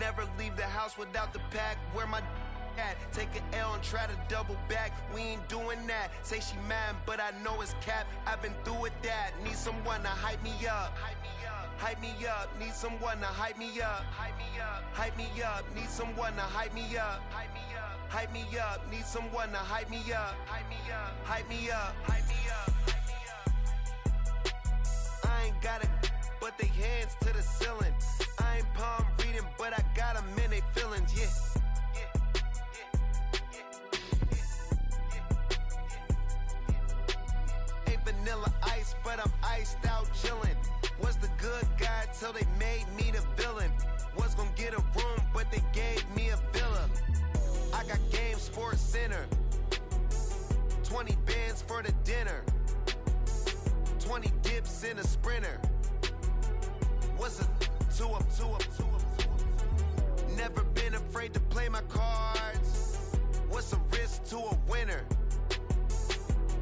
Never leave the house without the pack. Where my at? Take an L and try to double back. We ain't doing that. Say she mad, but I know it's cap. I've been through with that. Need someone to hype me up. Hype me up. Need someone to hype me up. Hype me up. Need someone to hype me up. Hype me up. Need someone to hype me up. Hype me up. Hype me up. Hype me up. I ain't got it, but they hands to the ceiling. I ain't palm reading, but I got them in they feelings, yeah. Ain't vanilla ice, but I'm iced out chillin'. Was the good guy till they made me the villain. Was gonna get a room, but they gave me a villa. I got game, Sports Center. 20 bands for the dinner. 20 dips in a sprinter. What's a two up? Never been afraid to play my cards. What's a risk to a winner?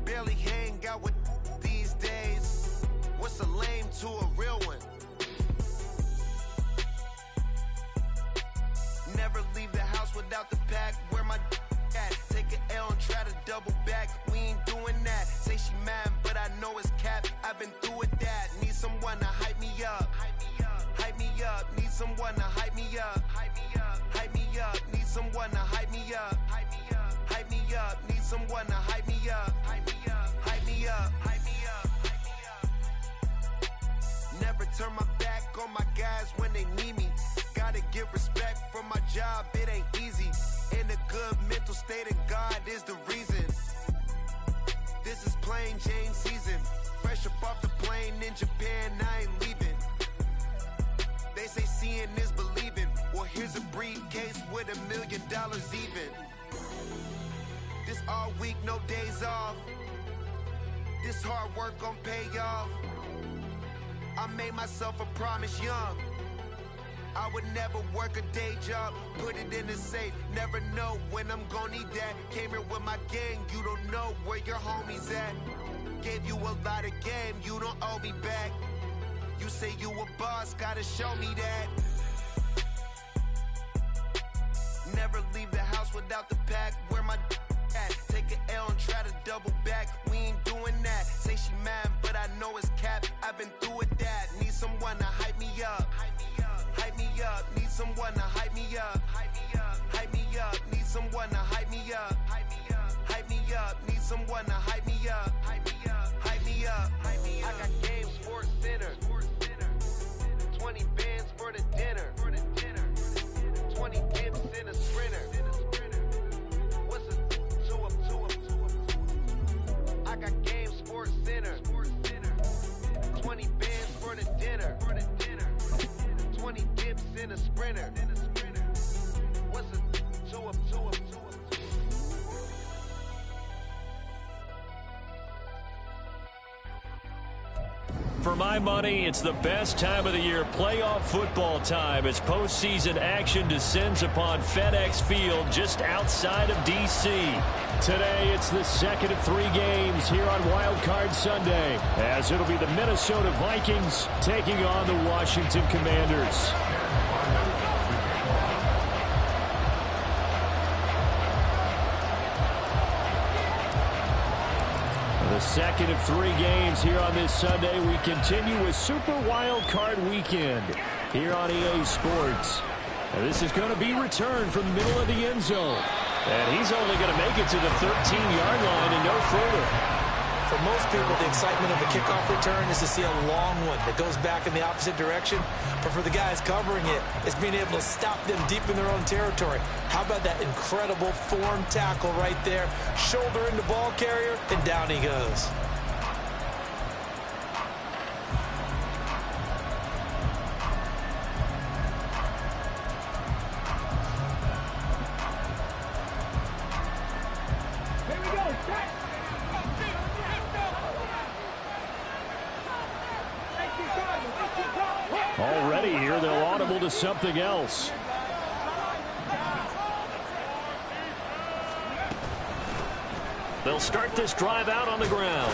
Barely hang out with these days. What's a lame to a real one? Never leave the house without the pack. Where my at? Take an L and try to double back. We ain't doing that. Say she mad, but I know it's cap. I've been through with that. Need someone to hype me up. Hype me up. Need someone to hype me up. Hype me up. Need someone to hype me up. Hype me up. Need someone to hype me up. Hype me up. Hype me up. Never turn my back on my guys when they need me. Gotta get respect from my job, it ain't easy. In a good mental state and God is the reason. This is plain Jane season. Fresh up off the plane in Japan, I ain't leaving. They say seeing is believing. Well, here's a briefcase with $1 million even. This all week, no days off. This hard work gon' pay off. I made myself a promise young. I would never work a day job, put it in the safe. Never know when I'm gonna need that. Came here with my gang, you don't know where your homies at. Gave you a lot of game, you don't owe me back. You say you a boss, gotta show me that. Never leave the house without the pack. Where my at? Take an L and try to double back. We ain't doing that. Say she mad, but I know it's cap. I've been through with that. Need someone to hype me up. Hype me up. Need someone to hype me up. Hype me up. Need someone to hype me up. Hype me up. Need someone to hype me up. Hype me up. I got game, Sports Center. 20 bands for the dinner. 20 dips in a sprinter. What's a two up? I got game, Sports Center. 20 bands for the dinner. 20 dips in a sprinter. What's a two up? For my money, it's the best time of the year, playoff football time, as postseason action descends upon FedEx Field just outside of D.C. Today, it's the second of 3 games here on Wild Card Sunday, as it'll be the Minnesota Vikings taking on the Washington Commanders. The second of 3 games here on this Sunday. We continue with Super Wild Card Weekend here on EA Sports. Now, this is going to be returned from the middle of the end zone. And he's only going to make it to the 13-yard line and no further. For most people, the excitement of the kickoff return is to see a long one that goes back in the opposite direction. But for the guys covering it, it's being able to stop them deep in their own territory. How about that incredible form tackle right there? Shoulder into ball carrier, and down he goes. Already here, they'll audible to something else. They'll start this drive out on the ground.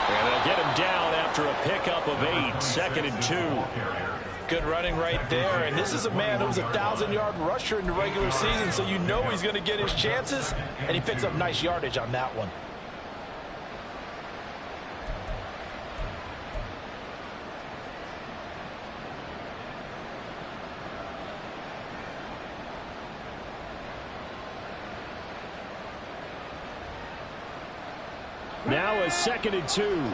And they'll get him down after a pickup of 8, 2nd and 2. Good running right there, and this is a man who was a 1,000-yard rusher in the regular season, so you know he's going to get his chances, and he picks up nice yardage on that one. Now a 2nd and 2.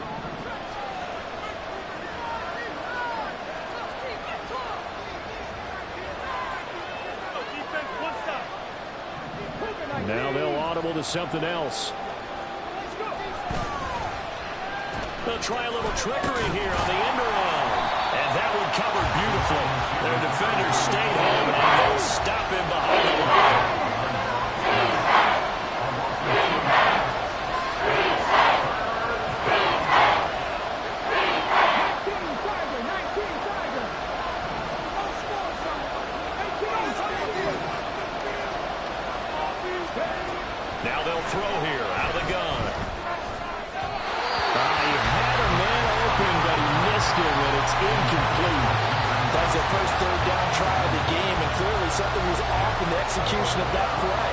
Now they'll audible to something else. They'll try a little trickery here on the end around. And that one covered beautifully. Their defenders stayed home, and they'll stop him behind the line. Now they'll throw here out of the gun. He had a man open, but he missed him, and it's incomplete. That was their first third down try of the game, and clearly something was off in the execution of that play.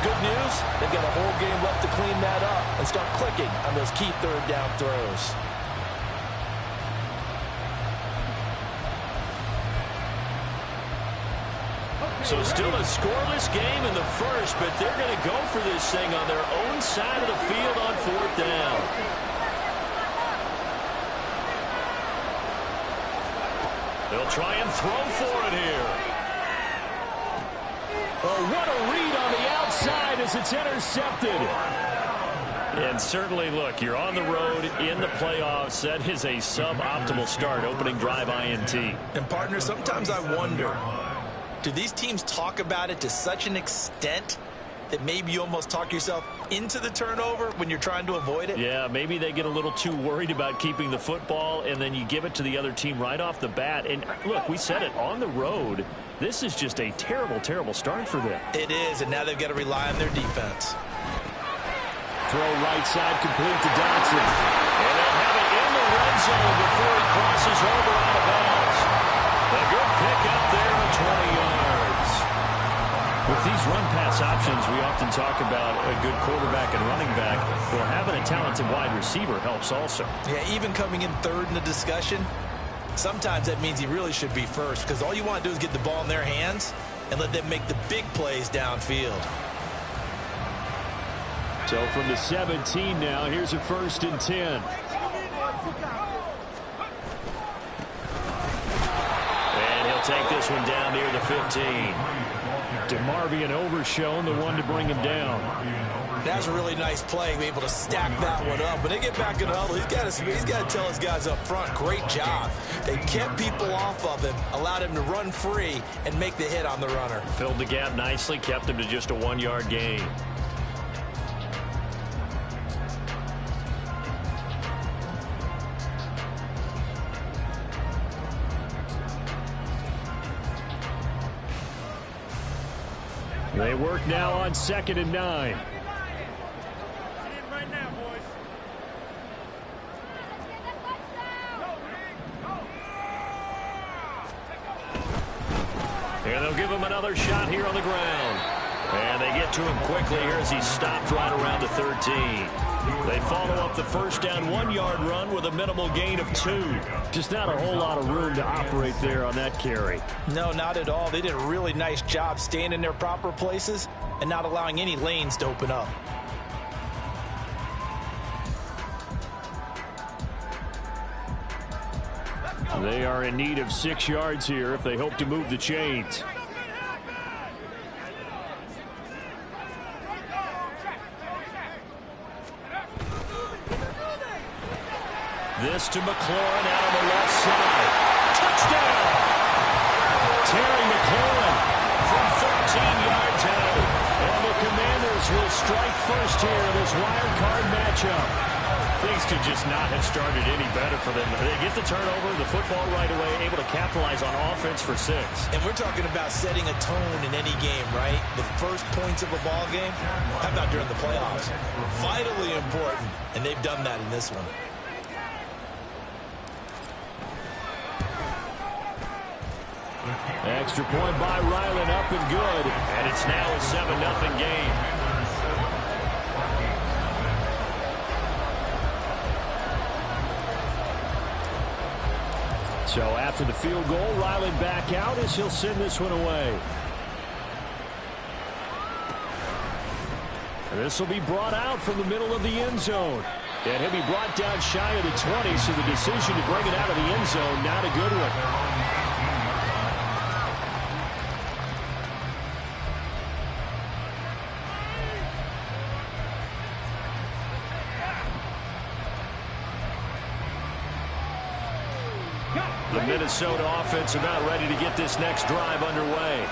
Good news, they've got a whole game left to clean that up and start clicking on those key third down throws. So still a scoreless game in the first, but they're going to go for this thing on their own side of the field on 4th down. They'll try and throw for it here. Oh, what a read on the outside as it's intercepted. And certainly, look, you're on the road in the playoffs. That is a suboptimal start, opening drive INT. And, partner, sometimes I wonder, do these teams talk about it to such an extent that maybe you almost talk yourself into the turnover when you're trying to avoid it? Yeah, maybe they get a little too worried about keeping the football, and then you give it to the other team right off the bat. And, look, we said it, on the road, this is just a terrible, terrible start for them. It is, and now they've got to rely on their defense. Throw right side complete to Dodson. And they'll have it in the red zone before he crosses over out of bounds. A good pick up there at 20 yards. With these run-pass options, we often talk about a good quarterback and running back. Well, having a talented wide receiver helps also. Yeah, even coming in third in the discussion, sometimes that means he really should be first, because all you want to do is get the ball in their hands and let them make the big plays downfield. So from the 17 now, here's a 1st and 10. And he'll take this one down near the 15. DeMarvion Overshown, the one to bring him down. That's a really nice play, be able to stack that one up. When they get back in the huddle, he's got to tell his guys up front, great job. They kept people off of him, allowed him to run free and make the hit on the runner. Filled the gap nicely, kept him to just a 1-yard gain. They work now on 2nd and 9. And they'll give him another shot here on the ground. And they get to him quickly here as he stopped right around the 13. They follow up the first down 1-yard run with a minimal gain of 2. Just not a whole lot of room to operate there on that carry. No, not at all. They did a really nice job staying in their proper places and not allowing any lanes to open up. They are in need of 6 yards here if they hope to move the chains. This to McLaurin out on the left side. Touchdown! Terry McLaurin from 14 yards out. And the Commanders will strike first here in this wild card matchup. Things could just not have started any better for them. They get the turnover, the football right away, able to capitalize on offense for 6. And we're talking about setting a tone in any game, right? The first points of a ball game. How about during the playoffs? Vitally important, and they've done that in this one. Extra point by Ryland, up and good. And it's now a 7-0 game. So after the field goal, Ryland back out as he'll send this one away. This will be brought out from the middle of the end zone. And he'll be brought down shy of the 20, so the decision to bring it out of the end zone, not a good one. The Minnesota offense about ready to get this next drive underway.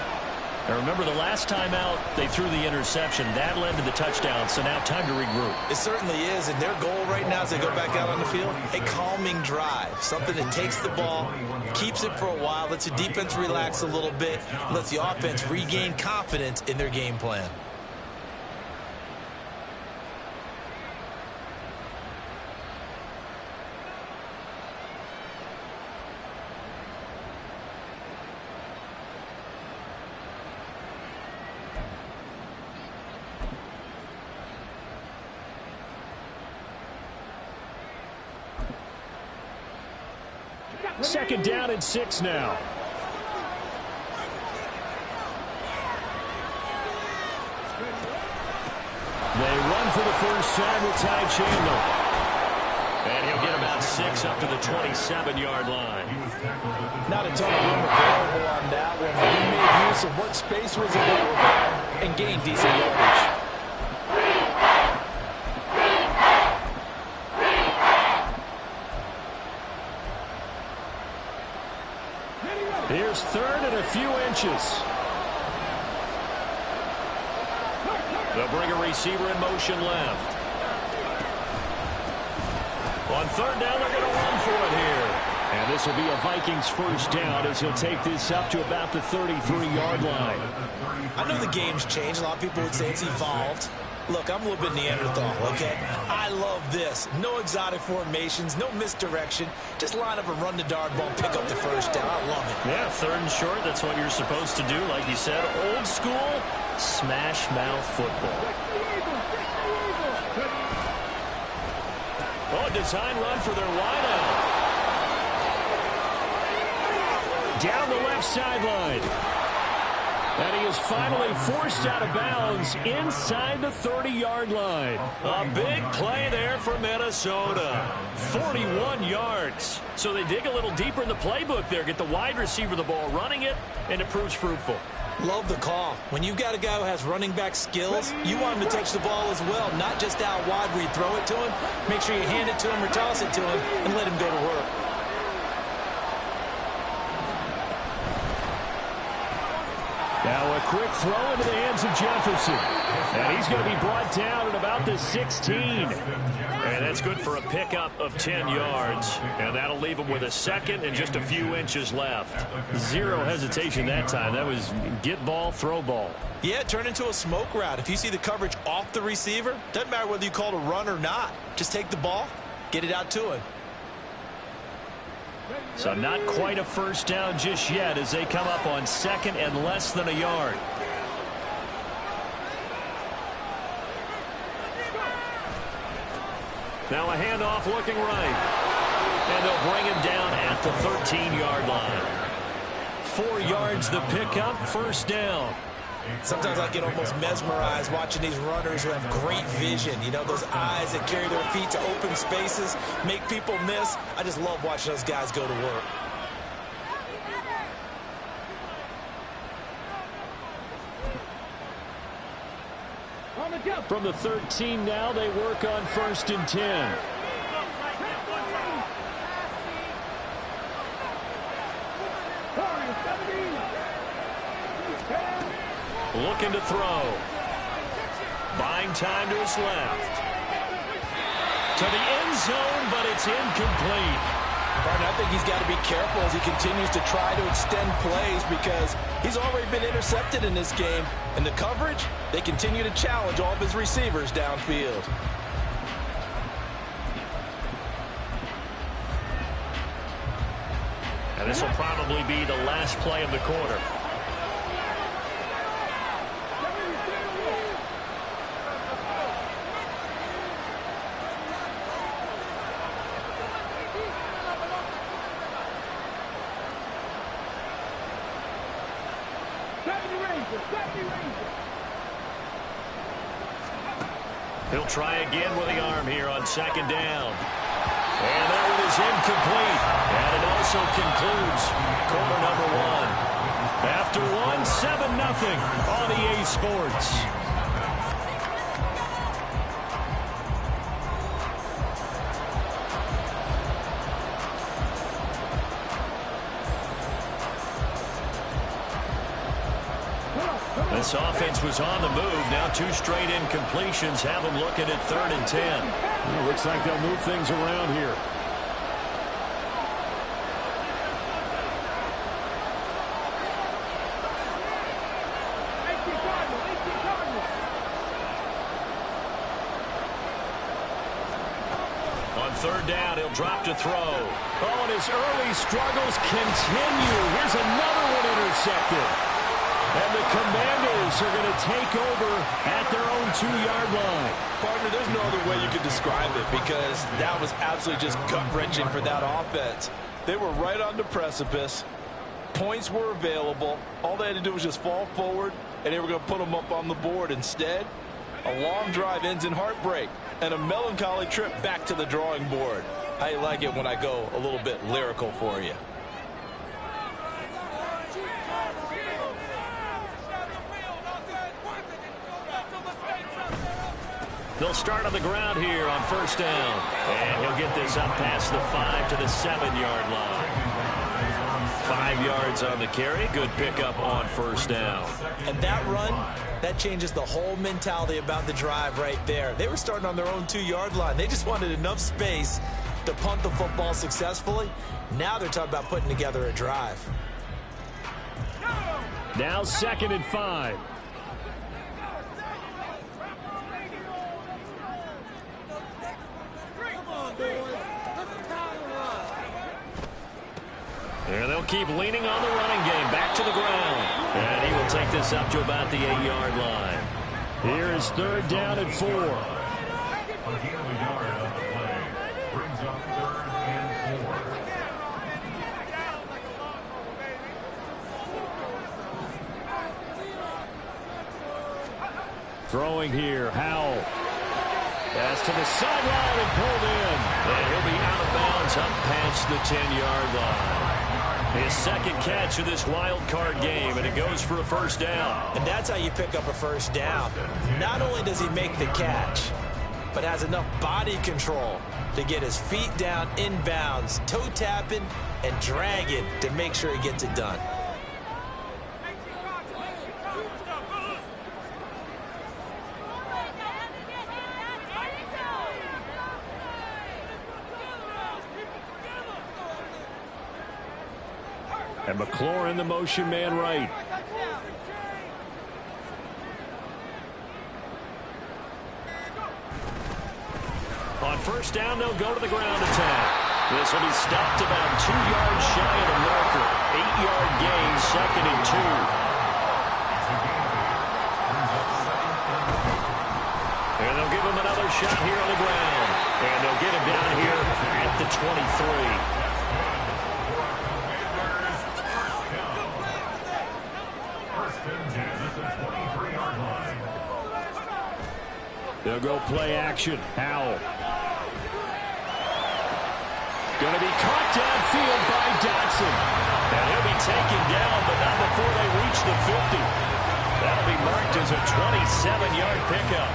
Now remember, the last time out, they threw the interception. That led to the touchdown, so now time to regroup. It certainly is, and their goal right now as they go back out on the field, a calming drive. Something that takes the ball, keeps it for a while, lets the defense relax a little bit, lets the offense regain confidence in their game plan. Second down and 6 now. They run for the first time with Ty Chandler. And he'll get about 6 up to the 27-yard line. Not a ton of room available on that one. He made use of what space was available and gained decent yardage. Here's third and a few inches. They'll bring a receiver in motion left. On third down, they're going to run for it here. And this will be a Vikings first down as he'll take this up to about the 33-yard line. I know the game's changed. A lot of people would say it's evolved. Look, I'm a little bit Neanderthal, okay? I love this. No exotic formations, no misdirection. Just line up and run the dart ball, pick up the first down. I love it. Yeah, third and short, that's what you're supposed to do. Like you said, old school, smash mouth football. Oh, design run for their wideout. Down the left sideline. And he is finally forced out of bounds inside the 30-yard line. A big play there for Minnesota. 41 yards. So they dig a little deeper in the playbook there, get the wide receiver the ball, running it, and it proves fruitful. Love the call. When you've got a guy who has running back skills, you want him to touch the ball as well, not just out wide where you throw it to him. Make sure you hand it to him or toss it to him and let him go to work. Now a quick throw into the hands of Jefferson. And he's going to be brought down at about the 16. And that's good for a pickup of 10 yards. And that'll leave him with a second and just a few inches left. Zero hesitation that time. That was get ball, throw ball. Yeah, it turned into a smoke route. If you see the coverage off the receiver, doesn't matter whether you call it a run or not. Just take the ball, get it out to him. So not quite a first down just yet as they come up on second and less than a yard. Now a handoff looking right. And they'll bring him down at the 13-yard line. 4 yards the pickup, first down. Sometimes I get almost mesmerized watching these runners who have great vision. You know, those eyes that carry their feet to open spaces, make people miss. I just love watching those guys go to work. From the 13 now, they work on first and 10. Looking to throw. Buying time to his left. To the end zone, but it's incomplete. Martin, I think he's got to be careful as he continues to try to extend plays because he's already been intercepted in this game. And the coverage, they continue to challenge all of his receivers downfield. And This will probably be the last play of the quarter. He'll try again with the arm here on second down. And that one is incomplete. And it also concludes quarter number one. After one, 7-0 on EA Sports. This offense was on the move. Now 2 straight incompletions have them looking at 3rd and 10. Well, looks like they'll move things around here. On 3rd down, he'll drop to throw. Oh, and his early struggles continue. Here's another one intercepted. And the Commanders are going to take over at their own 2-yard line. Partner, there's no other way you could describe it because that was absolutely just gut-wrenching for that offense. They were right on the precipice. Points were available. All they had to do was just fall forward, and they were going to put them up on the board. Instead, a long drive ends in heartbreak and a melancholy trip back to the drawing board. I like it when I go a little bit lyrical for you. They'll start on the ground here on 1st down. And he'll get this up past the 5 to the 7-yard line. 5 yards on the carry. Good pickup on 1st down. And that run, that changes the whole mentality about the drive right there. They were starting on their own 2-yard line. They just wanted enough space to punt the football successfully. Now they're talking about putting together a drive. Now 2nd and 5. And they'll keep leaning on the running game. Back to the ground. And he will take this up to about the 8-yard line. Here is 3rd down and 4. Throwing here, Howell. Pass to the sideline and pulled in. And he'll be out of bounds up past the 10-yard line. His 2nd catch of this wild card game, and it goes for a 1st down. And that's how you pick up a 1st down. Not only does he make the catch, but has enough body control to get his feet down inbounds, toe tapping and dragging to make sure he gets it done. And McLaurin, the motion man right. On 1st down, they'll go to the ground attack. This will be stopped about 2 yards shy of the marker. 8-yard gain, 2nd and 2. And they'll give him another shot here on the ground. And they'll get him down here at the 23. They'll go play action. Howell. Going to be caught downfield by Dodson. And he'll be taken down, but not before they reach the 50. That'll be marked as a 27-yard pickup.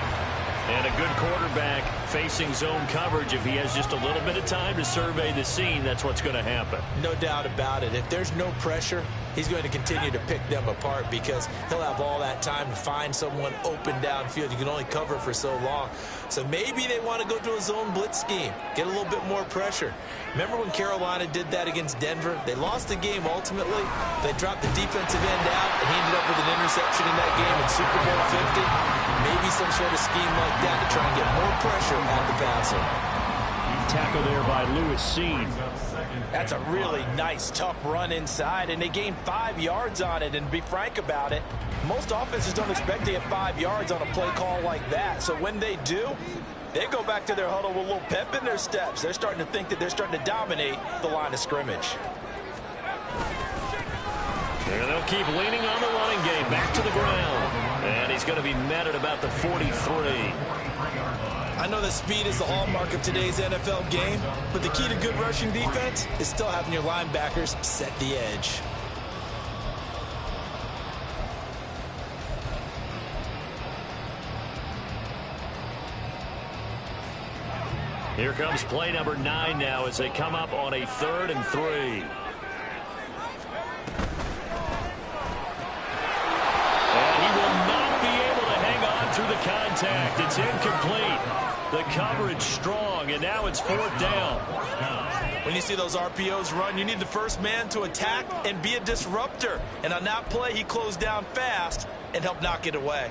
And a good quarterback facing zone coverage. If he has just a little bit of time to survey the scene, that's what's going to happen. No doubt about it. If there's no pressure, he's going to continue to pick them apart because he'll have all that time to find someone open downfield. You can only cover for so long. So maybe they want to go to a zone blitz scheme, get a little bit more pressure. Remember when Carolina did that against Denver? They lost the game ultimately. They dropped the defensive end out, and he ended up with an interception in that game in Super Bowl 50. Maybe some sort of scheme like that to try and get more pressure at the passer. Tackle there by Lewis Seen. That's a really nice, tough run inside, and they gained 5 yards on it. And to be frank about it, most offenses don't expect to get 5 yards on a play call like that. So when they do, they go back to their huddle with a little pep in their steps. They're starting to think that they're starting to dominate the line of scrimmage. And they'll keep leaning on the running game. Back to the ground. And he's going to be met at about the 43. I know that speed is the hallmark of today's NFL game, but the key to good rushing defense is still having your linebackers set the edge. Here comes play number 9 now as they come up on a 3rd and 3. And he will not be able to hang on through the contact. It's incomplete. The coverage strong, and now it's 4th down. When you see those RPOs run, you need the first man to attack and be a disruptor. And on that play, he closed down fast and helped knock it away.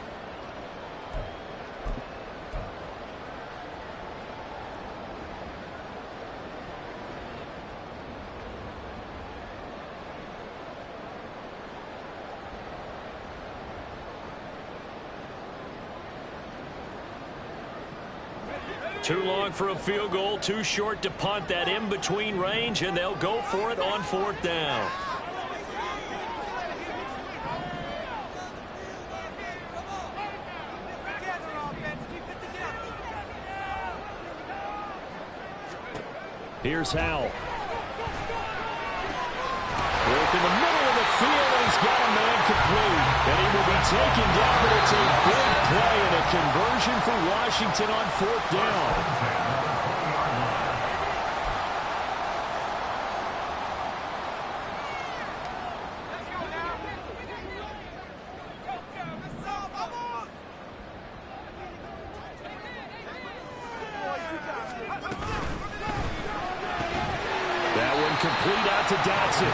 Too long for a field goal, too short to punt that in-between range, and they'll go for it on 4th down. Here's Howell. Work in the middle of the field, and he's got a man complete. And he will be taken down, but it's a big play and a conversion for Washington on 4th down. That one complete out to Dodson.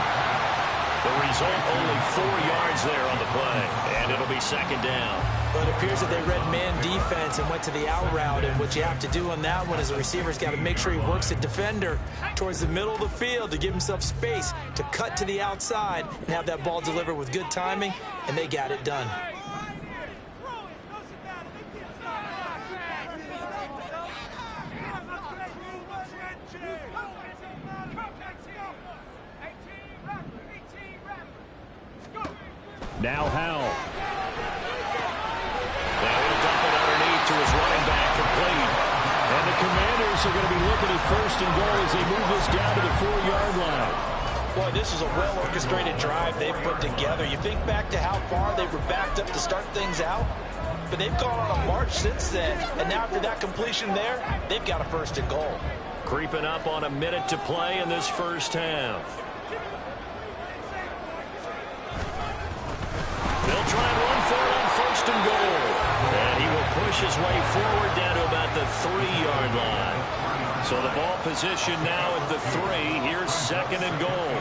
The result, only 4 yards there on the play, and it'll be 2nd down. But it appears that they read man defense and went to the out route, and what you have to do on that one is the receiver's got to make sure he works the defender towards the middle of the field to give himself space to cut to the outside and have that ball delivered with good timing, and they got it done. Now Howell. Now he'll dump it underneath to his running back, complete. And the Commanders are going to be looking at 1st and goal as they move this down to the 4-yard line. Boy, this is a well-orchestrated drive they've put together. You think back to how far they were backed up to start things out, but they've gone on a march since then. And now after that completion there, they've got a 1st and goal. Creeping up on a minute to play in this first half. They'll try and run for it on 1st and goal. And he will push his way forward down to about the 3-yard line. So the ball position now at the 3. Here's 2nd and goal.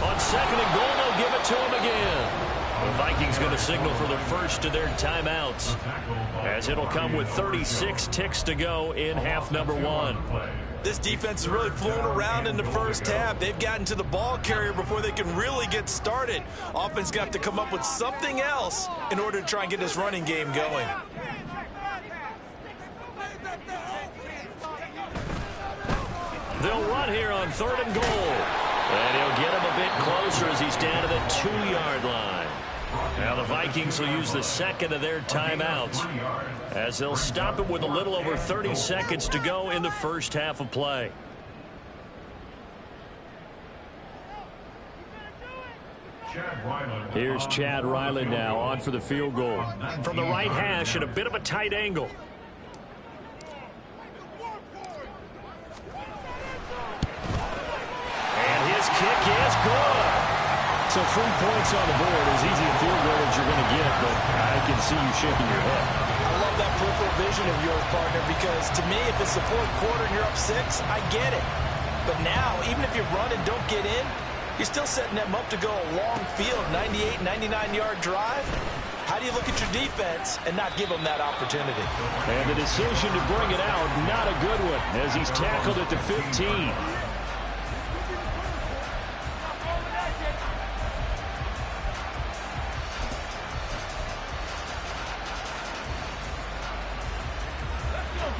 On 2nd and goal, they'll give it to him again. The Vikings going to signal for the first of their timeouts, as it'll come with 36 ticks to go in half number 1. This defense has really flown around in the first half. They've gotten to the ball carrier before they can really get started. Offense got to come up with something else in order to try and get this running game going. They'll run here on 3rd and goal. And he'll get him a bit closer as he's down to the 2-yard line. Now the Vikings will use the 2nd of their timeouts, as they'll stop it with a little over 30 seconds to go in the first half of play. Here's Chad Ryland now on for the field goal. From the right hash at a bit of a tight angle. And his kick is good. So 3 points on the board, as easy a field goal as you're going to get, but I can see you shaking your head. I love that peripheral vision of yours, partner, because to me, if it's the 4th quarter and you're up 6, I get it. But now, even if you run and don't get in, you're still setting them up to go a long field, 98, 99-yard drive. How do you look at your defense and not give them that opportunity? And the decision to bring it out, not a good one, as he's tackled at the 15.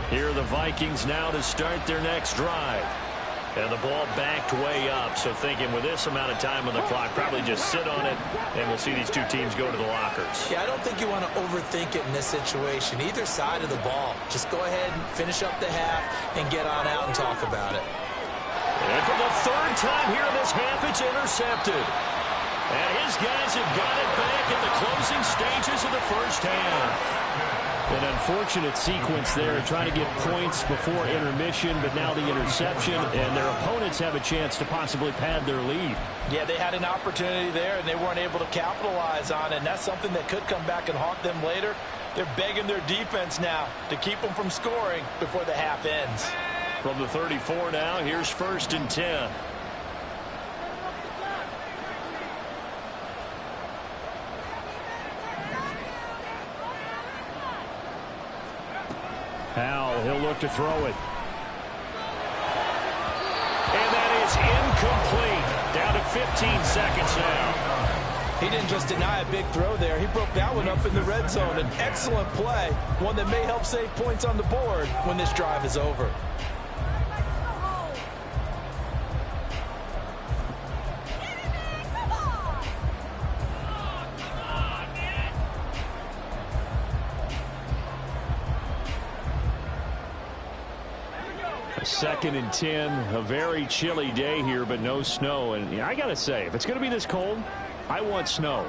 Here are the Vikings now to start their next drive. And the ball backed way up, so thinking with this amount of time on the clock, probably just sit on it, and we'll see these two teams go to the lockers. Yeah, I don't think you want to overthink it in this situation. Either side of the ball. Just go ahead and finish up the half and get on out and talk about it. And for the third time here in this half, it's intercepted. And his guys have got it back in the closing stages of the first half. An unfortunate sequence there, trying to get points before intermission, but now the interception, and their opponents have a chance to possibly pad their lead. Yeah, they had an opportunity there, and they weren't able to capitalize on it, and that's something that could come back and haunt them later. They're begging their defense now to keep them from scoring before the half ends. From the 34 now, here's 1st and 10. Howell, he'll look to throw it. And that is incomplete. Down to 15 seconds now. He didn't just deny a big throw there. He broke that one up in the red zone. An excellent play, one that may help save points on the board when this drive is over. Second and 10, a very chilly day here, but no snow. And I got to say, if it's going to be this cold, I want snow.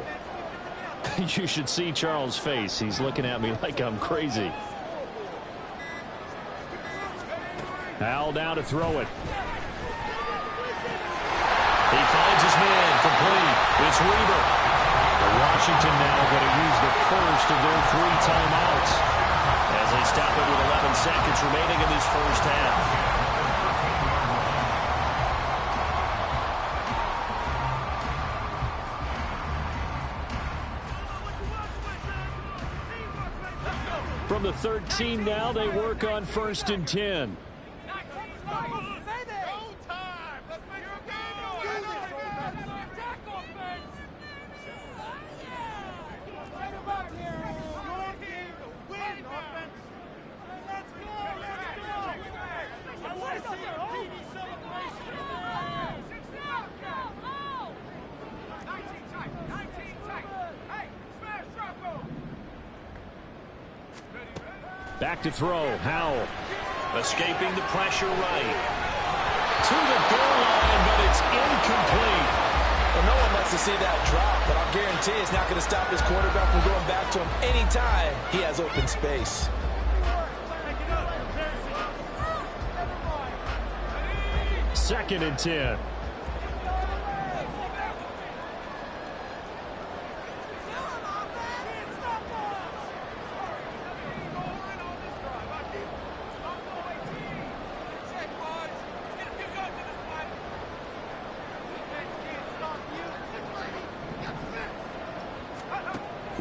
You should see Charles' face. He's looking at me like I'm crazy. Howell down to throw it. He finds his man, complete. It's Weaver. Washington now going to use the first of their 3 timeouts as they stop it with 11 seconds remaining in this first half. From the 13 now, they work on 1st and 10. Back to throw, Howell. Escaping the pressure right. To the goal line, but it's incomplete. Well, no one wants to see that drop, but I'll guarantee it's not going to stop his quarterback from going back to him anytime he has open space. Second and 10.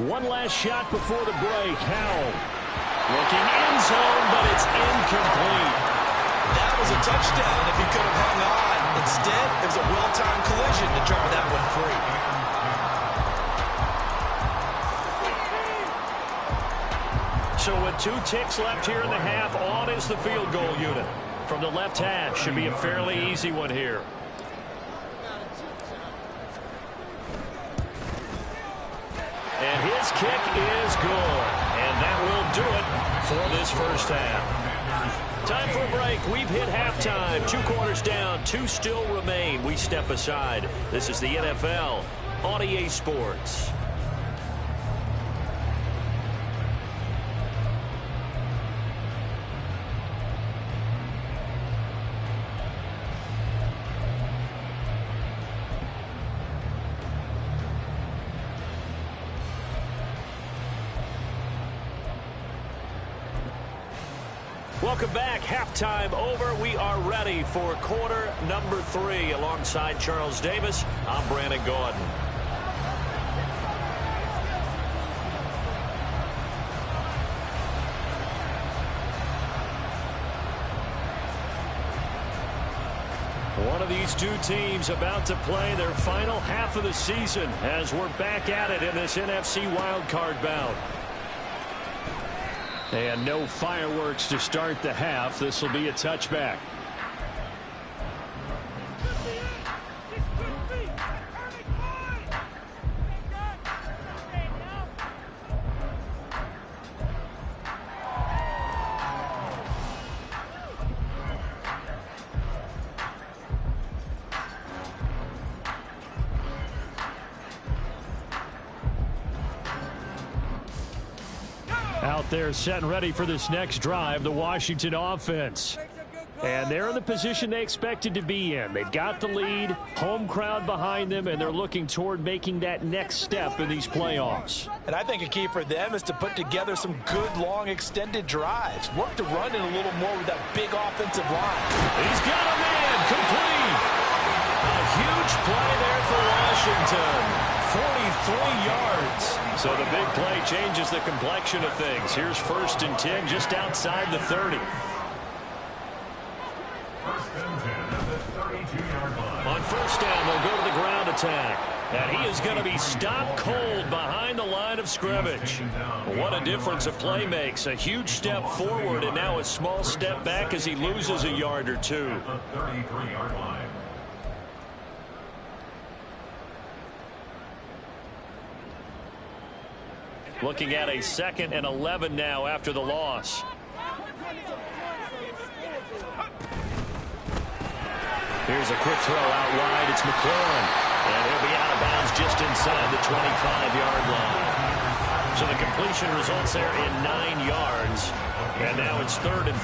One last shot before the break. Howell looking end zone, but it's incomplete. That was a touchdown if he could have hung on. Instead, it was a well-timed collision to draw that one free. So with 2 ticks left here in the half, on is the field goal unit. From the left hash, should be a fairly easy one here. And his kick is good. And that will do it for this first half. Time for a break. We've hit halftime. 2 quarters down. 2 still remain. We step aside. This is the NFL on EA Sports. Welcome back. Halftime over. We are ready for quarter number 3. Alongside Charles Davis, I'm Brandon Gordon. two teams about to play their final half of the season as we're back at it in this NFC wildcard bout. And no fireworks to start the half. This will be a touchback. Out there set and ready for this next drive, the Washington offense. And they're in the position they expected to be in. They've got the lead, home crowd behind them, and they're looking toward making that next step in these playoffs. And I think a key for them is to put together some good, long, extended drives. Work to run in a little more with that big offensive line. He's got a man, complete. A huge play there for Washington. 43 yards. So the big play changes the complexion of things. Here's 1st and 10 just outside the 30. On 1st down, they'll go to the ground attack. And he is going to be stopped cold behind the line of scrimmage. What a difference a play makes. A huge step forward and now a small step back as he loses a yard or two. Looking at a 2nd and 11 now after the loss. Here's a quick throw out wide. It's McLaurin. And he'll be out of bounds just inside the 25-yard line. So the completion results there in 9 yards. And now it's 3rd and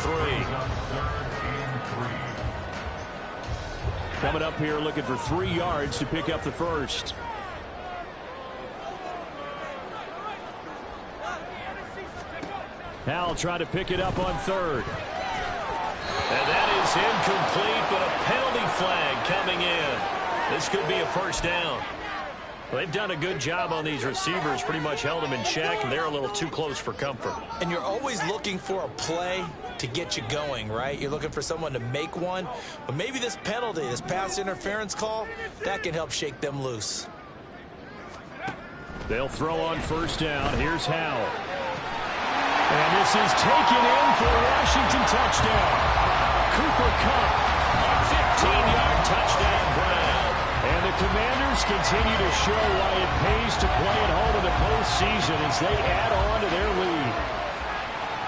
3. Coming up here looking for 3 yards to pick up the first. Howell trying to pick it up on 3rd. And that is incomplete, but a penalty flag coming in. This could be a 1st down. Well, they've done a good job on these receivers, pretty much held them in check, and they're a little too close for comfort. And you're always looking for a play to get you going, right? You're looking for someone to make one. But maybe this penalty, this pass interference call, that can help shake them loose. They'll throw on 1st down. Here's Howell. And this is taken in for a Washington touchdown. Cooper Kupp, a 15-yard touchdown grab. And the Commanders continue to show why it pays to play at home in the postseason as they add on to their lead.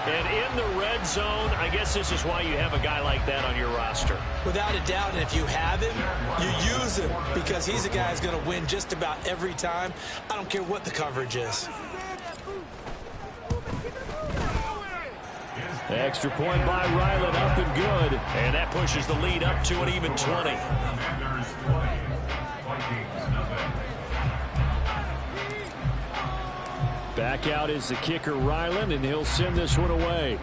And in the red zone, I guess this is why you have a guy like that on your roster. Without a doubt, and if you have him, you use him because he's a guy who's going to win just about every time. I don't care what the coverage is. Extra point by Ryland, up and good. And that pushes the lead up to an even 20. Back out is the kicker, Ryland, and he'll send this one away.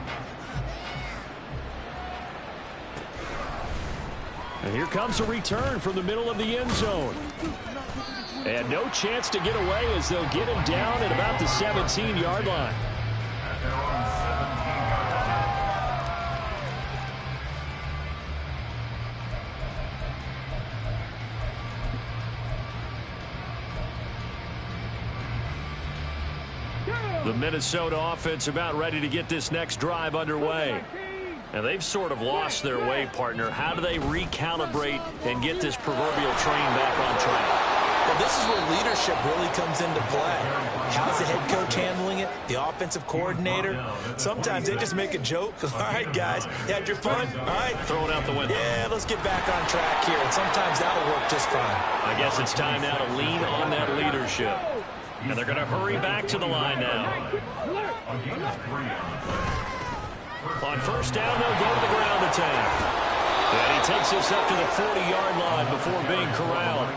And here comes a return from the middle of the end zone. And no chance to get away as they'll get him down at about the 17-yard line. The Minnesota offense about ready to get this next drive underway. And they've sort of lost their way, partner. How do they recalibrate and get this proverbial train back on track? Well, this is where leadership really comes into play. How's the head coach handling it? The offensive coordinator? Sometimes they just make a joke. All right, guys, you had your fun? All right. Throw it out the window. Yeah, let's get back on track here. And sometimes that'll work just fine. I guess it's time now to lean on that leadership. And they're going to hurry back to the line now. On 1st down, they'll go to the ground attack. And he takes us up to the 40-yard line before being corralled.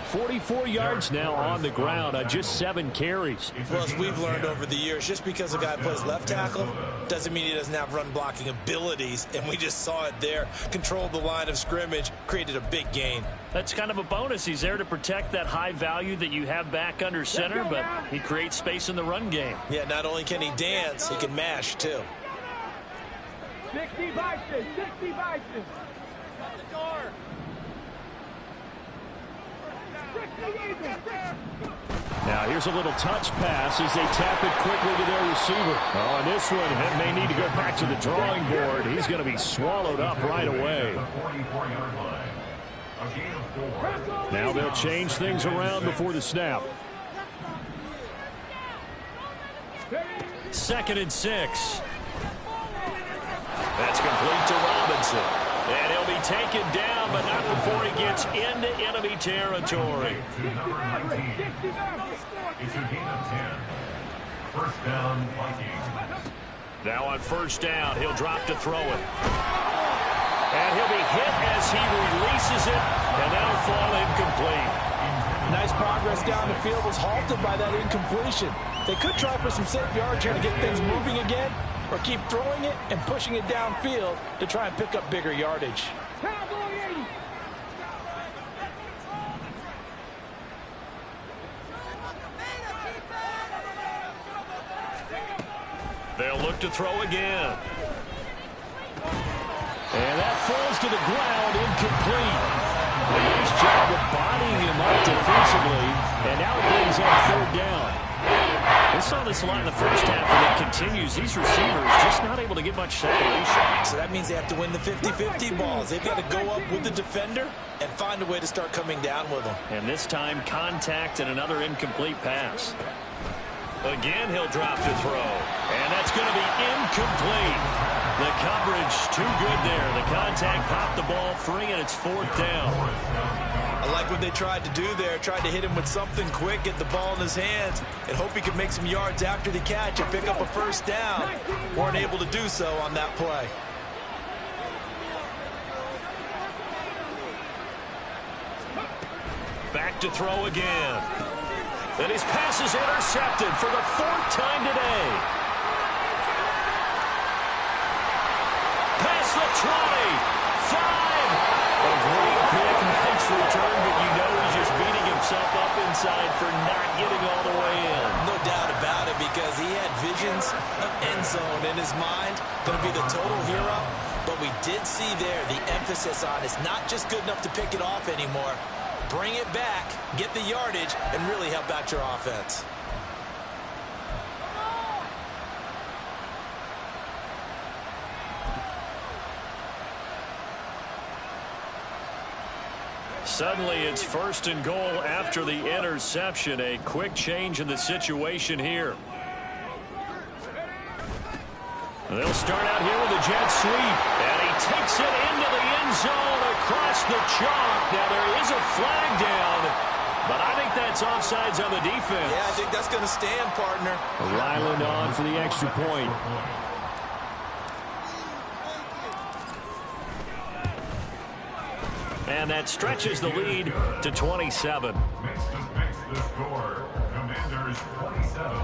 44 yards now on the ground on just 7 carries. Well, as we've learned over the years, just because a guy plays left tackle doesn't mean he doesn't have run blocking abilities, and we just saw it there. Controlled the line of scrimmage, created a big gain. That's kind of a bonus. He's there to protect that high value that you have back under center, but he creates space in the run game. Yeah, not only can he dance, he can mash, too. 60 Vikings, 60 Vikings. Now here's a little touch pass as they tap it quickly to their receiver. Oh, and this one may need to go back to the drawing board. He's going to be swallowed up right away. Now they'll change things around before the snap. 2nd and 6. That's complete to Robinson. And he'll be taken down, but not before he gets into enemy territory. It's a gain of 10. First down, Vikings. Now on first down, he'll drop to throw it. And he'll be hit as he releases it, and that'll fall incomplete. Nice progress down the field was halted by that incompletion. They could try for some safe yards here to get things moving again, or keep throwing it and pushing it downfield to try and pick up bigger yardage. They'll look to throw again. And that falls to the ground, incomplete. A nice job of bodying him up defensively, and now it brings up 3rd down. We saw this a lot in the first half, and it continues. These receivers just not able to get much separation. So that means they have to win the 50-50 balls. They've got to go up with the defender and find a way to start coming down with them. And this time, contact and another incomplete pass. Again, he'll drop to throw. And that's going to be incomplete. The coverage too good there. The contact popped the ball free, and it's 4th down. I like what they tried to do there. Tried to hit him with something quick, get the ball in his hands, and hope he could make some yards after the catch and pick up a first down. Weren't able to do so on that play. Back to throw again. And his pass is intercepted for the 4th time today. Past the 20. 5. A great pick. Nice return, but you know he's just beating himself up inside for not getting all the way in. No doubt about it, because he had visions of end zone in his mind. Going to be the total hero. But we did see there the emphasis on it's not just good enough to pick it off anymore. Bring it back, get the yardage, and really help out your offense. Suddenly, it's 1st and goal after the interception. A quick change in the situation here. They'll start out here with a jet sweep. And he takes it into the end zone across the chalk. Now, there is a flag down, but I think that's offsides on the defense. Yeah, I think that's going to stand, partner. Ryland on for the extra point. And that stretches the lead to 27. Makes the score. Commanders 27.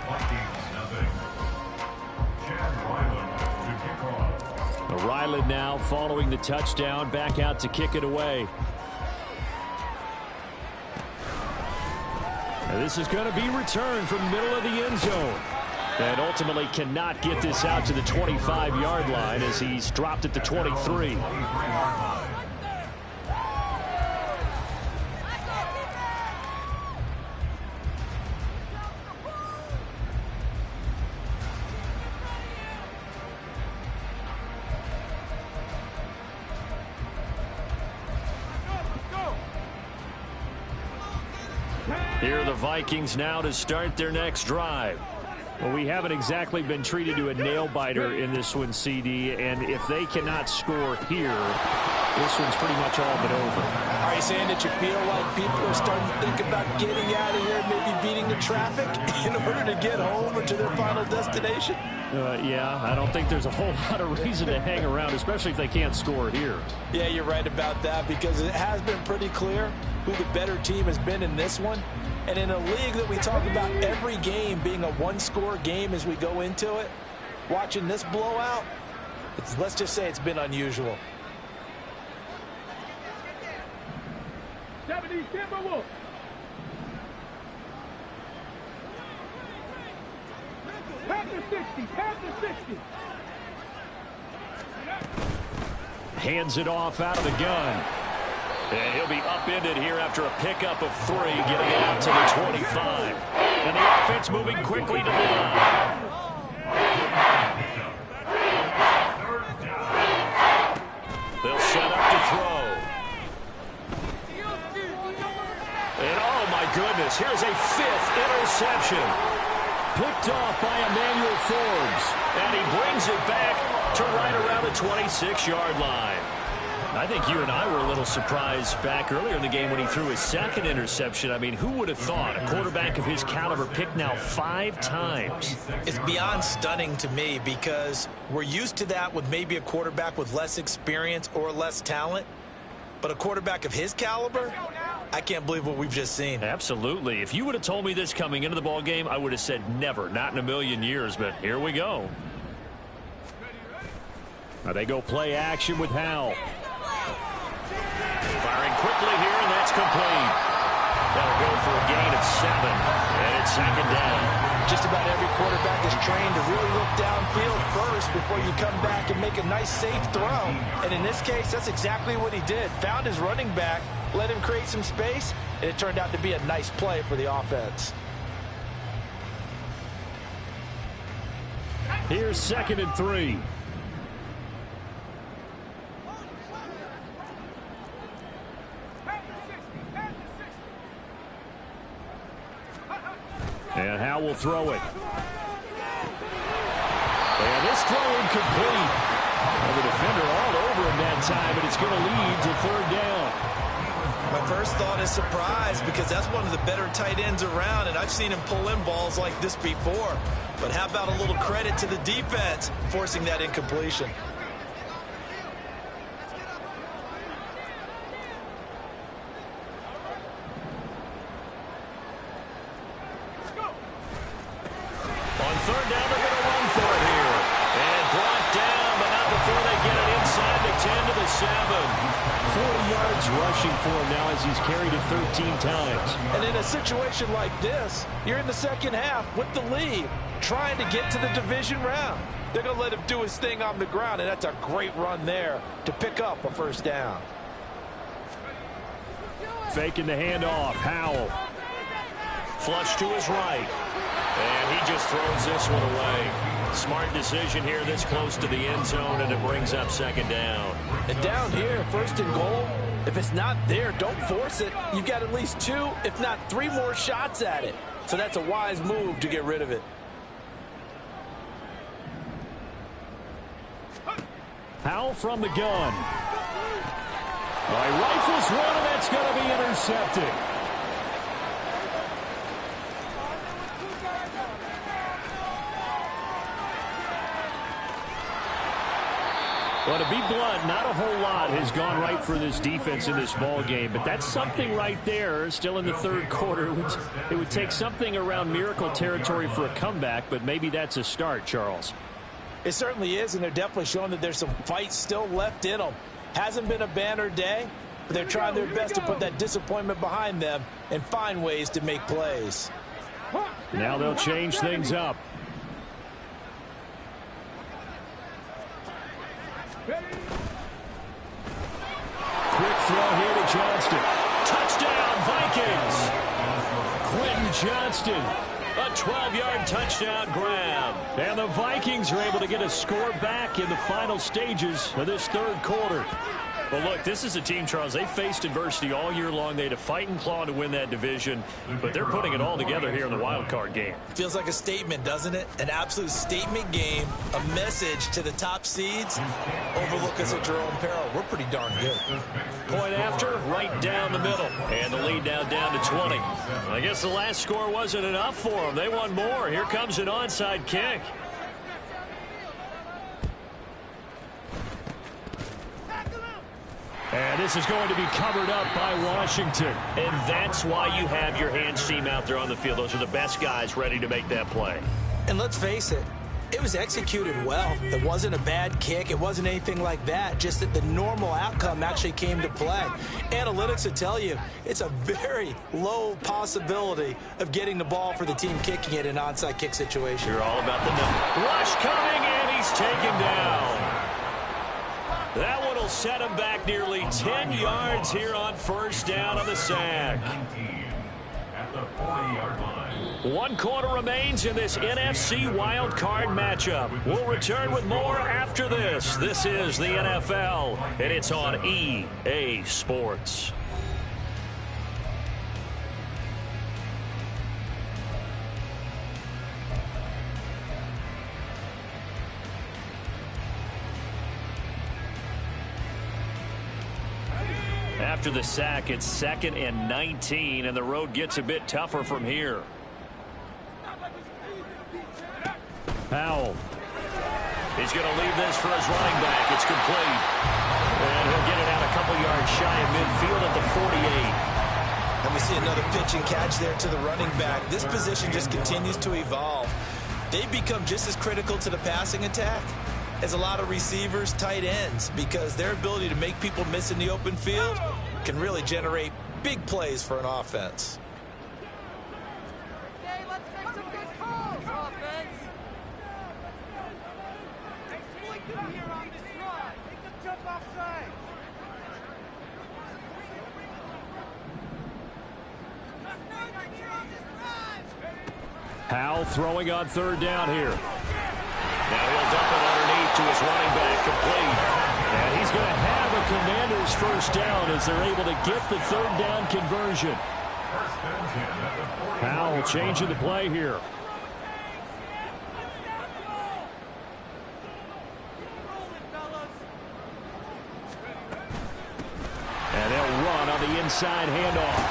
Vikings nothing. Chad Ryland to kick off. Ryland now following the touchdown, back out to kick it away. And this is going to be returned from the middle of the end zone. And ultimately cannot get this out to the 25-yard line as he's dropped at the 23. Here are the Vikings now to start their next drive. Well, we haven't exactly been treated to a nail-biter in this one, CD, and if they cannot score here, this one's pretty much all but over. Are you saying that you feel like people are starting to think about getting out of here, maybe beating the traffic in order to get home or to their final destination? Yeah, I don't think there's a whole lot of reason to hang around, especially if they can't score here. Yeah, you're right about that, because it has been pretty clear who the better team has been in this one. And in a league that we talk about every game being a one-score game as we go into it, watching this blowout, let's just say it's been unusual. 70 Timberwolves. Pass the 60. Pass the 60. Hands it off out of the gun. And he'll be upended here after a pickup of 3, getting it out to the 25. And the offense moving quickly to the line. They'll set up to throw. And oh my goodness, here's a 5th interception. Picked off by Emmanuel Forbes. And he brings it back to right around the 26-yard line. I think you and I were a little surprised back earlier in the game when he threw his 2nd interception. I mean, who would have thought a quarterback of his caliber picked now 5 times? It's beyond stunning to me because we're used to that with maybe a quarterback with less experience or less talent. But a quarterback of his caliber, I can't believe what we've just seen. Absolutely. If you would have told me this coming into the ball game, I would have said never, not in a million years. But here we go. Now they go play action with Howell. Firing quickly here, and that's complete. That'll go for a gain of 7, and it's 2nd down. Just about every quarterback is trained to really look downfield first before you come back and make a nice, safe throw. And in this case, that's exactly what he did. Found his running back, let him create some space, and it turned out to be a nice play for the offense. Here's 2nd and 3. And Howell will throw it. And this throw incomplete. And the defender all over him that time, and it's going to lead to 3rd down. My first thought is surprise because that's one of the better tight ends around, and I've seen him pull in balls like this before. But how about a little credit to the defense forcing that incompletion? On 3rd down, they're going to run for it here. And brought down, but not before they get it inside the 10 to the 7. 40 yards rushing for him now as he's carried it 13 times. And in a situation like this, you're in the 2nd half with the lead, trying to get to the division round. They're going to let him do his thing on the ground, and that's a great run there to pick up a 1st down. Faking the handoff, Howell. Flush to his right. And he just throws this one away. Smart decision here this close to the end zone, and it brings up 2nd down. And down here, 1st and goal, if it's not there, don't force it. You've got at least 2, if not 3 more shots at it. So that's a wise move to get rid of it. Howell from the gun. All right, rifles one, and that's going to be intercepted. Well, to be blunt, not a whole lot has gone right for this defense in this ball game, but that's something right there. Still in the 3rd quarter, it would take something around miracle territory for a comeback, but maybe that's a start, Charles. It certainly is, and they're definitely showing that there's some fight still left in them. Hasn't been a banner day, but they're trying their best to put that disappointment behind them and find ways to make plays. Now they'll change things up. Quick throw here to Johnston. Touchdown, Vikings. Quentin Johnston, a 12-yard touchdown grab. And the Vikings are able to get a score back in the final stages of this 3rd quarter. Well, look, this is a team, Charles, they faced adversity all year long. They had to fight and claw to win that division, but they're putting it all together here in the wild card game. Feels like a statement, doesn't it? An absolute statement game, a message to the top seeds. Overlook us at your own peril. We're pretty darn good. Point after, right down the middle, and the lead now down to 20. I guess the last score wasn't enough for them. They want more. Here comes an onside kick. And this is going to be covered up by Washington. And that's why you have your hands team out there on the field. Those are the best guys ready to make that play. And let's face it, it was executed well. It wasn't a bad kick. It wasn't anything like that. Just that the normal outcome actually came to play. Analytics will tell you it's a very low possibility of getting the ball for the team kicking it in an onside kick situation. You're all about the number. Rush coming, and he's taken down. That one will will set him back nearly 10 yards here on first down on the sack. At the 40-yard line. 1 quarter remains in this NFC wildcard matchup. We'll return with more after this. This is the NFL, and it's on EA Sports. After the sack, it's 2nd and 19, and the road gets a bit tougher from here. Powell. He's going to leave this for his running back. It's complete. And he'll get it out a couple yards shy of midfield at the 48. And we see another pitch and catch there to the running back. This position just continues to evolve. They become just as critical to the passing attack as a lot of receivers, tight ends, because their ability to make people miss in the open field can really generate big plays for an offense. Okay, let's make some good calls, offense. Exploit them here on this run. Make them jump offside. Powell throwing on 3rd down here. Now he'll dump it underneath to his running back, complete. And he's going to have a Commanders first down as they're able to get the 3rd down conversion. Powell changing the play here. And they'll run on the inside handoff.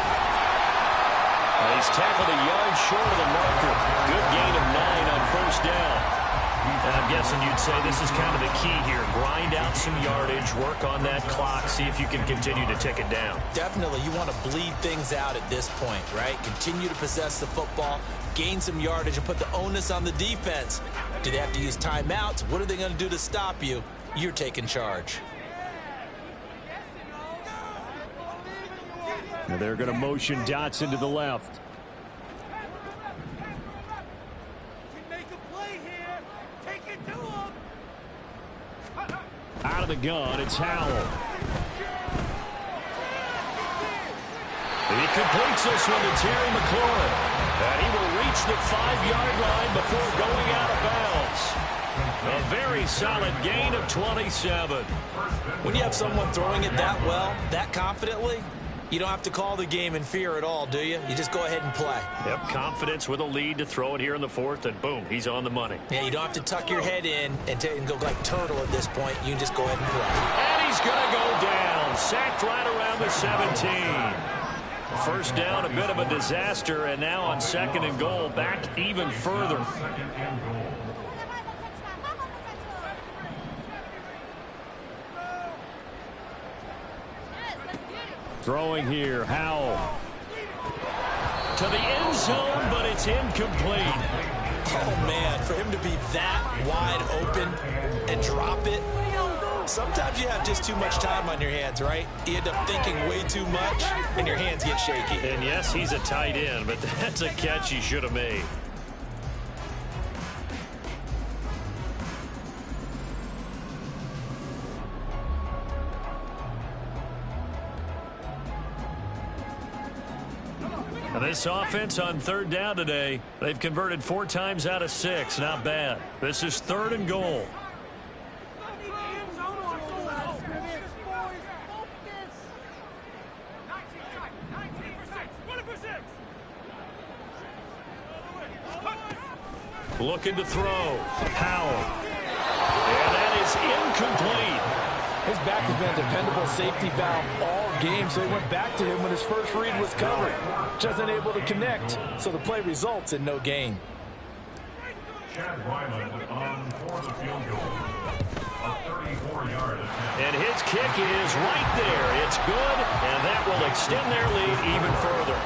And he's tackled a yard short of the marker. Good gain of 9 on first down. And I'm guessing you'd say this is kind of the key here. Grind out some yardage, work on that clock, see if you can continue to tick it down. Definitely. You want to bleed things out at this point, right? Continue to possess the football, gain some yardage, and put the onus on the defense. Do they have to use timeouts? What are they going to do to stop you? You're taking charge. Now they're going to motion Dotson to the left. Out of the gun, it's Howell. He completes this one to Terry McLaurin. And he will reach the 5-yard line before going out of bounds. A very solid gain of 27. When you have someone throwing it that well, that confidently, you don't have to call the game in fear at all, do you? You just go ahead and play. Yep, confidence with a lead to throw it here in the 4th, and boom, he's on the money. Yeah, you don't have to tuck your head in and go like turtle at this point. You can just go ahead and play. And he's going to go down. Sacked right around the 17. First down, a bit of a disaster, and now on 2nd and goal, back even further. Throwing here, Howell. To the end zone, but it's incomplete. Oh, man, for him to be that wide open and drop it, sometimes you have just too much time on your hands, right? You end up thinking way too much, and your hands get shaky. And yes, he's a tight end, but that's a catch he should have made. Now this offense on 3rd down today, they've converted 4 times out of 6. Not bad. This is 3rd and goal. Looking to throw. Powell. And that is incomplete. His back has been a dependable safety valve all game, so he went back to him when his first read was covered. Just unable to connect, so the play results in no gain. Chad Ryland on for the field goal. A 34-yard attempt. And his kick is right there. It's good, and that will extend their lead even further.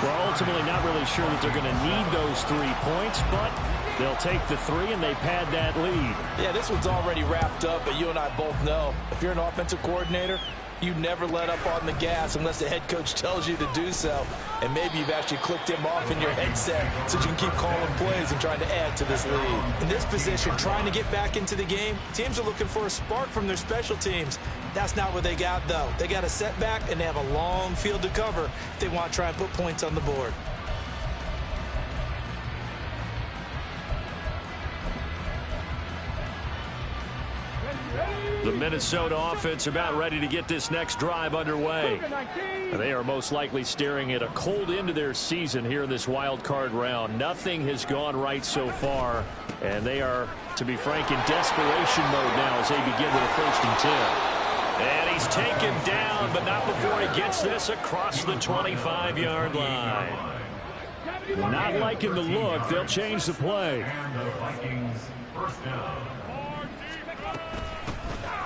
Well, ultimately not really sure that they're going to need those 3 points, but they'll take the 3 and they pad that lead. Yeah, this one's already wrapped up, but you and I both know if you're an offensive coordinator, You never let up on the gas unless the head coach tells you to do so. And maybe you've actually clicked him off in your headset so you can keep calling plays and trying to add to this lead. In this position, trying to get back into the game, teams are looking for a spark from their special teams. That's not what they got, though. They got a setback, and they have a long field to cover if they want to try and put points on the board. The Minnesota offense about ready to get this next drive underway. They are most likely staring at a cold end to their season here in this wild card round. Nothing has gone right so far, and they are, to be frank, in desperation mode now as they begin with a 1st and 10. And he's taken down, but not before he gets this across the 25-yard line. Not liking the look. They'll change the play. And the Vikings first down.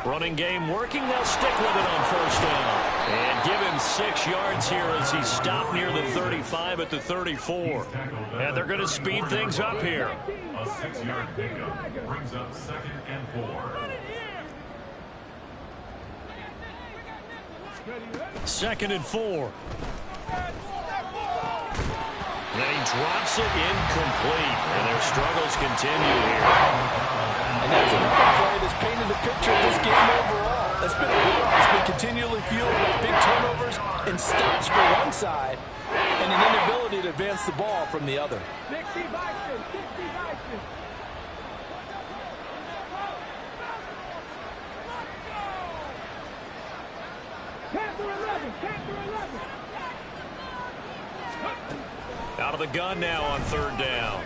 Running game working. They'll stick with it on 1st down. And give him 6 yards here as he stopped near the 35 at the 34. And they're going to speed things up here. A 6-yard pickup brings up 2nd and 4. 2nd and 4. Then he drops it incomplete. And their struggles continue here. And that's another play that's painted the picture of this game overall. That's been a blowout. It's been continually fueled by big turnovers and stops for one side and an inability to advance the ball from the other. 60 Vikings, 60 Vikings. Panther 11, Panther 11. Out of the gun now on 3rd down.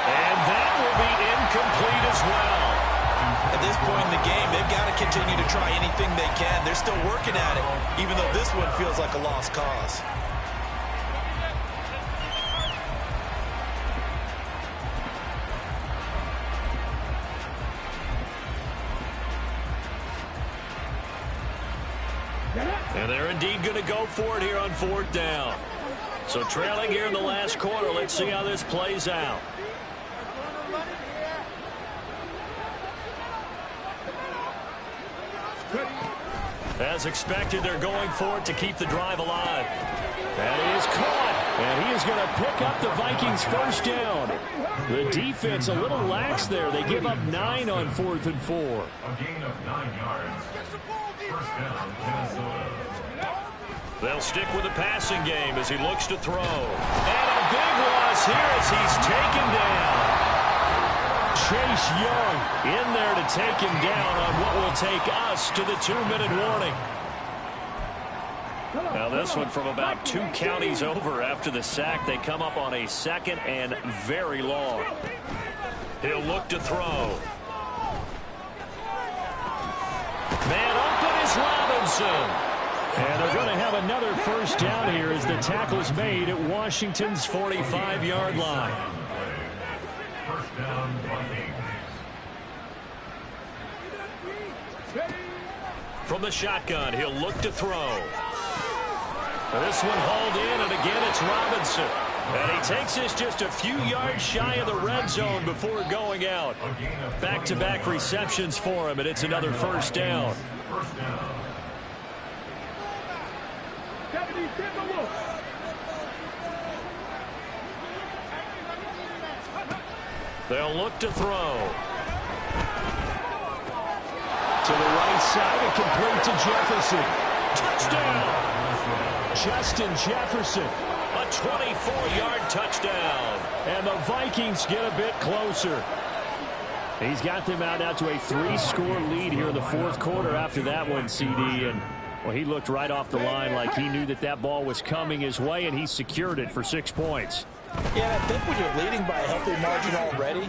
And that will be incomplete as well. At this point in the game, they've got to continue to try anything they can. They're still working at it, even though this one feels like a lost cause. And they're indeed going to go for it here on 4th down. So trailing here in the last quarter. Let's see how this plays out. As expected, they're going for it to keep the drive alive. And he is caught. And he is going to pick up the Vikings' 1st down. The defense a little lax there. They give up 9 on 4th and 4. A gain of 9 yards. 1st down, Minnesota. They'll stick with the passing game as he looks to throw. And a big loss here as he's taken down. Chase Young In there to take him down on what will take us to the 2-minute warning. Now this one from about 2 counties over after the sack. They come up on a 2nd and very long. He'll look to throw. Man open is Robinson. And they're going to have another 1st down here as the tackle's made at Washington's 45-yard line. 1st down, Vikings. From the shotgun, he'll look to throw. This one hauled in, and again it's Robinson. And he takes this just a few yards shy of the red zone before going out. Back-to-back receptions for him, and it's another 1st down. 1st down. They'll look to throw. To the right side and complete to Jefferson. Touchdown! Justin Jefferson. A 24-yard touchdown. And the Vikings get a bit closer. He's got them out now to a 3-score lead here in the 4th quarter after that one, CD. And, well, he looked right off the line like he knew that that ball was coming his way, and he secured it for 6 points. Yeah, I think when you're leading by a healthy margin already,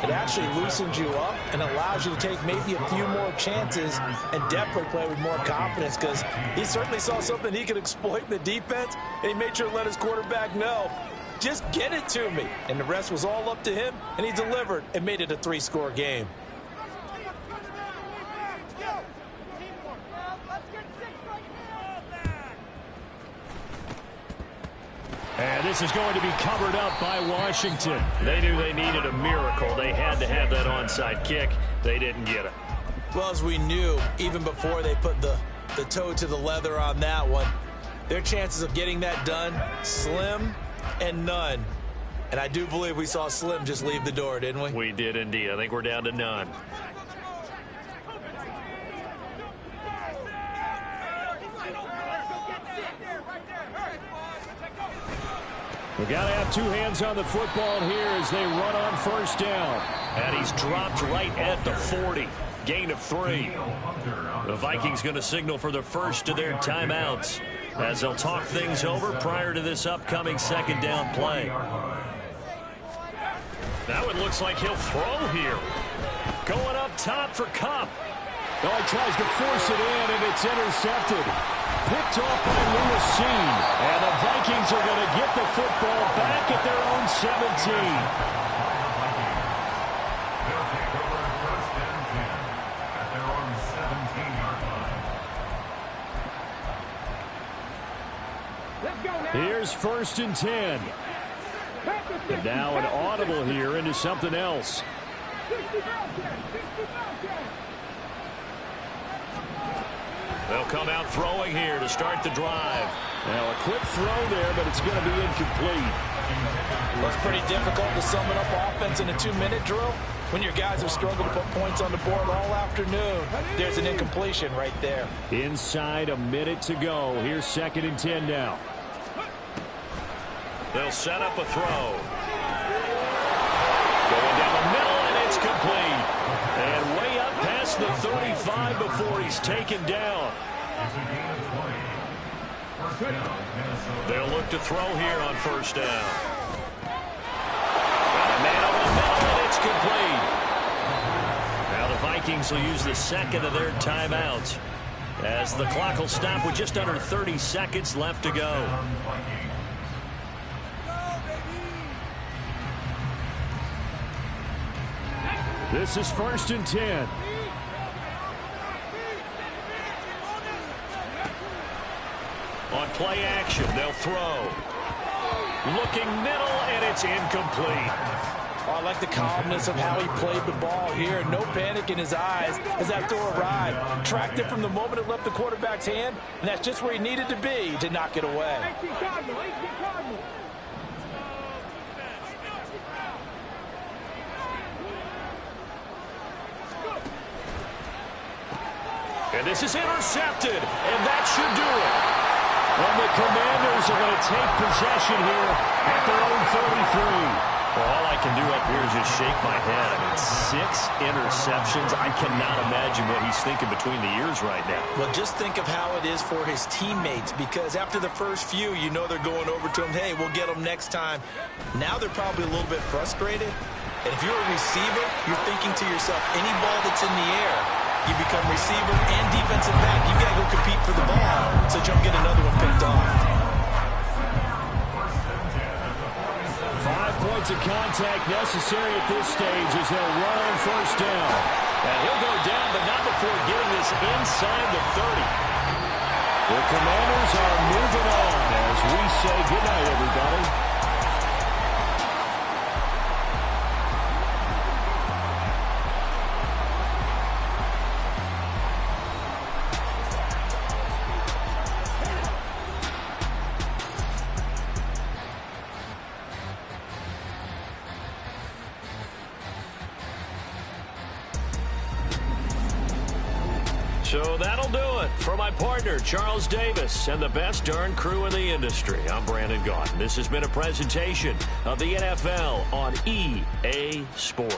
it actually loosens you up and allows you to take maybe a few more chances and definitely play with more confidence, because he certainly saw something he could exploit in the defense, and he made sure to let his quarterback know, just get it to me. And the rest was all up to him, and he delivered and made it a 3-score game. And this is going to be covered up by Washington. They knew they needed a miracle. They had to have that onside kick. They didn't get it. Well, as we knew, even before they put the toe to the leather on that one, their chances of getting that done, slim and none. And I do believe we saw Slim just leave the door, didn't we? We did indeed. I think we're down to none. We got to have two hands on the football here as they run on first down. And he's dropped right at the 40. Gain of 3. The Vikings going to signal for the first of their timeouts as they'll talk things over prior to this upcoming second down play. Now it looks like he'll throw here. Going up top for Cup. Oh, he tries to force it in, and it's intercepted. Picked off by Lewis. And the Vikings are going to get the football back at their own 17. Here's 1st and 10. And now an audible here into something else. They'll come out throwing here to start the drive. Now a quick throw there, but it's going to be incomplete. Well, it's pretty difficult to sum it up offense in a 2-minute drill when your guys have struggled to put points on the board all afternoon. There's an incompletion right there. Inside a minute to go. Here's 2nd and 10 now. They'll set up a throw. Going down the middle, and it's complete. And way up past the 35 before he's taken down. They'll look to throw here on first down. Got a man over the middle, and it's complete. Now the Vikings will use the second of their timeouts as the clock will stop with just under 30 seconds left to go. This is 1st and 10. On play action, they'll throw. Looking middle, and it's incomplete. Oh, I like the calmness of how he played the ball here. No panic in his eyes as that throw arrived. Tracked it from the moment it left the quarterback's hand, and that's just where he needed to be to knock it away. And this is intercepted, and that should do it. And the Commanders are going to take possession here at their own 33. Well, all I can do up here is just shake my head. I mean, 6 interceptions. I cannot imagine what he's thinking between the ears right now. Well, just think of how it is for his teammates, because after the first few, you know they're going over to him, hey, we'll get them next time. Now they're probably a little bit frustrated. And if you're a receiver, you're thinking to yourself, any ball that's in the air, you become receiver and defensive back. You got to go compete for the ball so you don't get another one picked off. 5 points of contact necessary at this stage as they'll run on first down. And he'll go down, but not before getting this inside the 30. The Commanders are moving on as we say goodnight, everybody. So that'll do it for my partner, Charles Davis, and the best darn crew in the industry. I'm Brandon Gaudin. This has been a presentation of the NFL on EA Sports.